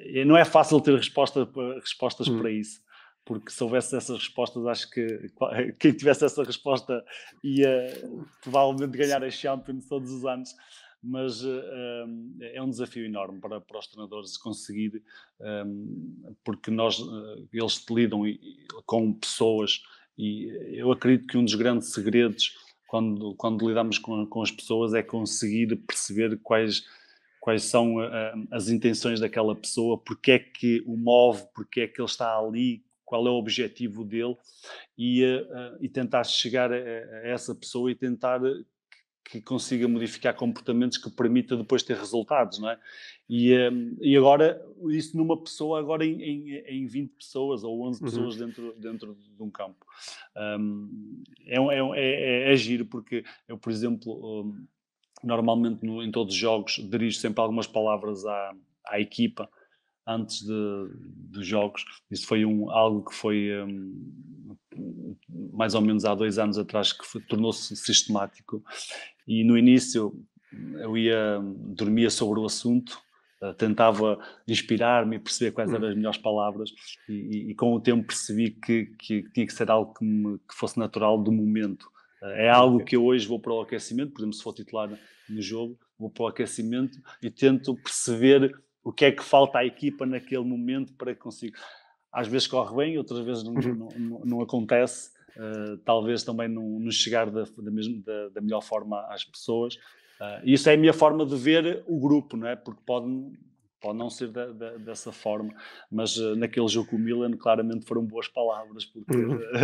Speaker 2: E não é fácil ter respostas para isso, porque se houvesse essas respostas, acho que quem tivesse essa resposta ia provavelmente ganhar a Champions todos os anos. Mas é um desafio enorme para os treinadores conseguir, porque eles lidam com pessoas, e eu acredito que um dos grandes segredos quando lidamos com as pessoas é conseguir perceber quais são as intenções daquela pessoa, porque é que o move, porque é que ele está ali, qual é o objetivo dele, e tentar chegar a essa pessoa e tentar que consiga modificar comportamentos que permita depois ter resultados, não é? E agora, isso numa pessoa, agora em 20 pessoas ou 11 pessoas dentro de um campo. É giro, porque eu, por exemplo, normalmente em todos os jogos dirijo sempre algumas palavras à equipa antes dos jogos. Isso foi algo que foi mais ou menos há 2 anos atrás, que tornou-se sistemático. E no início eu dormia sobre o assunto, tentava inspirar-me e perceber quais eram as melhores palavras, e com o tempo percebi que tinha que ser algo que fosse natural do momento. É algo que eu hoje vou para o aquecimento, por exemplo, se for titular no jogo, vou para o aquecimento e tento perceber o que é que falta à equipa naquele momento para que consiga. Às vezes corre bem, outras vezes não acontece. Talvez também não chegar da melhor forma às pessoas. Isso é a minha forma de ver o grupo, não é? Porque pode não ser dessa forma, mas naquele jogo com o Milan claramente foram boas palavras, porque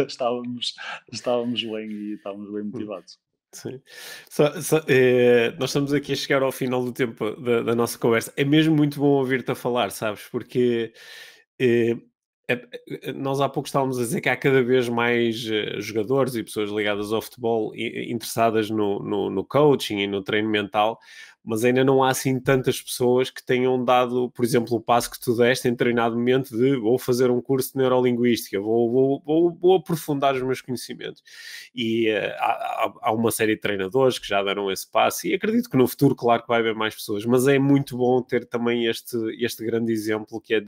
Speaker 2: estávamos bem e estávamos bem motivados.
Speaker 1: Sim. Nós estamos aqui a chegar ao final do tempo da nossa conversa. É mesmo muito bom ouvir-te a falar, sabes? Porque nós há pouco estávamos a dizer que há cada vez mais jogadores e pessoas ligadas ao futebol interessadas no coaching e no treino mental, mas ainda não há assim tantas pessoas que tenham dado, por exemplo, o passo que tu deste em treinamento de vou fazer um curso de neurolinguística, vou aprofundar os meus conhecimentos. E há uma série de treinadores que já deram esse passo, e acredito que no futuro, claro que vai haver mais pessoas, mas é muito bom ter também este grande exemplo que é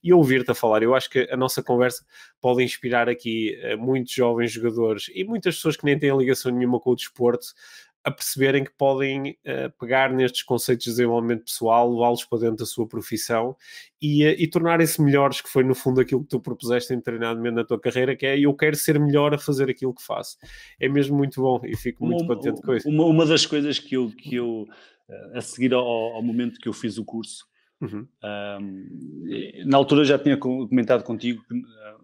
Speaker 1: e ouvir-te a falar. Eu acho que a nossa conversa pode inspirar aqui muitos jovens jogadores e muitas pessoas que nem têm ligação nenhuma com o desporto a perceberem que podem pegar nestes conceitos de desenvolvimento pessoal, levá-los para dentro da sua profissão e tornarem-se melhores, que foi no fundo aquilo que tu propuseste em treinamento na tua carreira, que é eu quero ser melhor a fazer aquilo que faço. É mesmo muito bom e fico muito contente com isso.
Speaker 2: Uma das coisas que eu a seguir ao momento que eu fiz o curso, na altura já tinha comentado contigo que,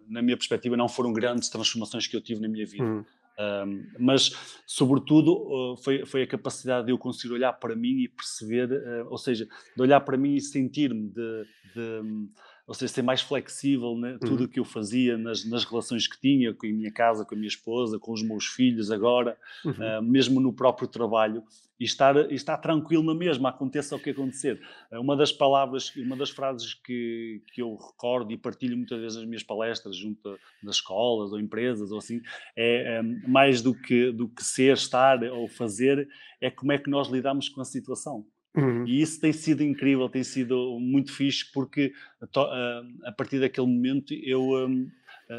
Speaker 2: na minha perspectiva, não foram grandes transformações que eu tive na minha vida. Mas, sobretudo, foi a capacidade de eu conseguir olhar para mim e perceber, ou seja, de olhar para mim e sentir-me, ou seja, ser mais flexível, né? Tudo o que eu fazia nas relações que tinha com a minha casa, com a minha esposa, com os meus filhos agora, mesmo no próprio trabalho, e estar tranquilo na mesma, aconteça o que acontecer. Uma das palavras, uma das frases que eu recordo e partilho muitas vezes nas minhas palestras, junto das escolas ou empresas ou assim, é mais do que ser, estar ou fazer, é como é que nós lidamos com a situação. E isso tem sido incrível, tem sido muito fixe, porque a partir daquele momento eu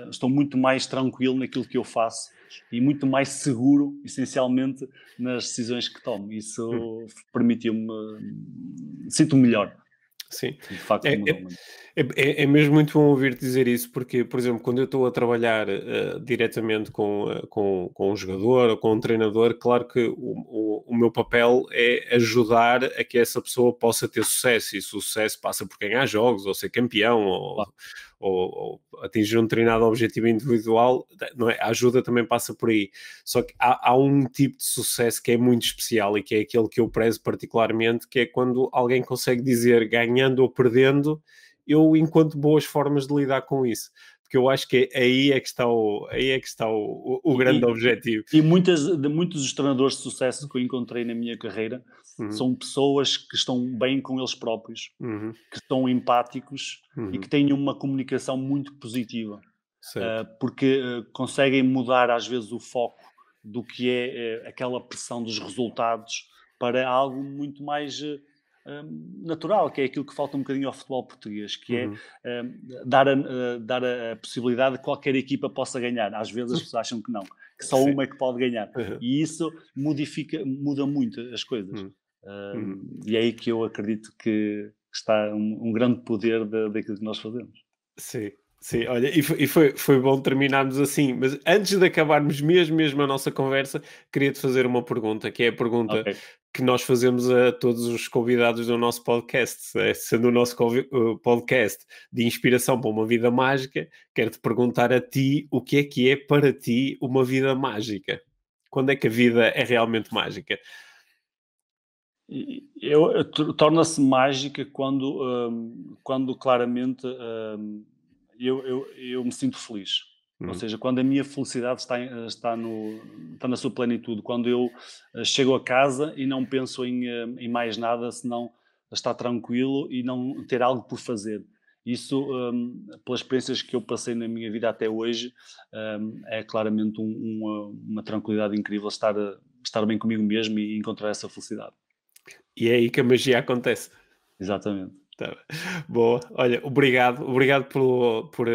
Speaker 2: estou muito mais tranquilo naquilo que eu faço e muito mais seguro, essencialmente, nas decisões que tomo. Isso permitiu-me... Sinto-me melhor.
Speaker 1: Sim.
Speaker 2: De facto,
Speaker 1: é mesmo muito bom ouvir-te dizer isso, porque, por exemplo, quando eu estou a trabalhar diretamente com um jogador ou com um treinador, claro que o meu papel é ajudar a que essa pessoa possa ter sucesso, e sucesso passa por ganhar jogos, ou ser campeão, ou atingir um determinado objetivo individual, não é? A ajuda também passa por aí. Só que há um tipo de sucesso que é muito especial e que é aquele que eu prezo particularmente, que é quando alguém consegue dizer, ganhando ou perdendo, eu encontro boas formas de lidar com isso. Porque eu acho que aí é que está o grande objetivo.
Speaker 2: E muitos dos treinadores de sucesso que eu encontrei na minha carreira são pessoas que estão bem com eles próprios, que estão empáticos e que têm uma comunicação muito positiva. porque conseguem mudar às vezes o foco do que é aquela pressão dos resultados para algo muito mais natural, que é aquilo que falta um bocadinho ao futebol português, que é dar a possibilidade de que qualquer equipa possa ganhar. Às vezes as pessoas acham que não, que só uma é que pode ganhar. E isso muda muito as coisas. E é aí que eu acredito que está um grande poder daquilo que nós fazemos.
Speaker 1: Sim. Sim, olha, e foi bom terminarmos assim, mas antes de acabarmos mesmo a nossa conversa, queria-te fazer uma pergunta, que é a pergunta que nós fazemos a todos os convidados do nosso podcast, sendo o nosso podcast de inspiração para uma vida mágica, quero-te perguntar a ti o que é para ti uma vida mágica? Quando é que a vida é realmente mágica?
Speaker 2: Torna-se mágica quando claramente eu me sinto feliz. Ou seja, quando a minha felicidade está na sua plenitude, quando eu chego a casa e não penso em mais nada senão estar tranquilo e não ter algo por fazer. Isso, pelas experiências que eu passei na minha vida até hoje, é claramente uma tranquilidade incrível estar bem comigo mesmo e encontrar essa felicidade.
Speaker 1: E é aí que a magia acontece.
Speaker 2: Exatamente.
Speaker 1: Tá. Boa, olha, obrigado por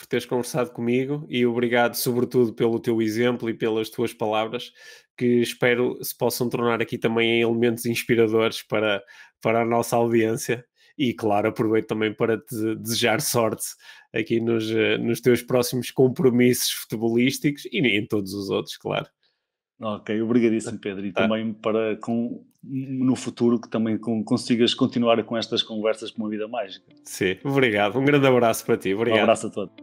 Speaker 1: teres conversado comigo e obrigado sobretudo pelo teu exemplo e pelas tuas palavras, que espero se possam tornar aqui também elementos inspiradores para a nossa audiência. E claro, aproveito também para te desejar sorte aqui nos teus próximos compromissos futebolísticos e em todos os outros, claro.
Speaker 2: Ok, obrigadíssimo, Pedro, e também no futuro que também consigas continuar com estas conversas com uma vida mágica.
Speaker 1: Sim, obrigado. Um grande abraço para ti. Obrigado.
Speaker 2: Um abraço a todos.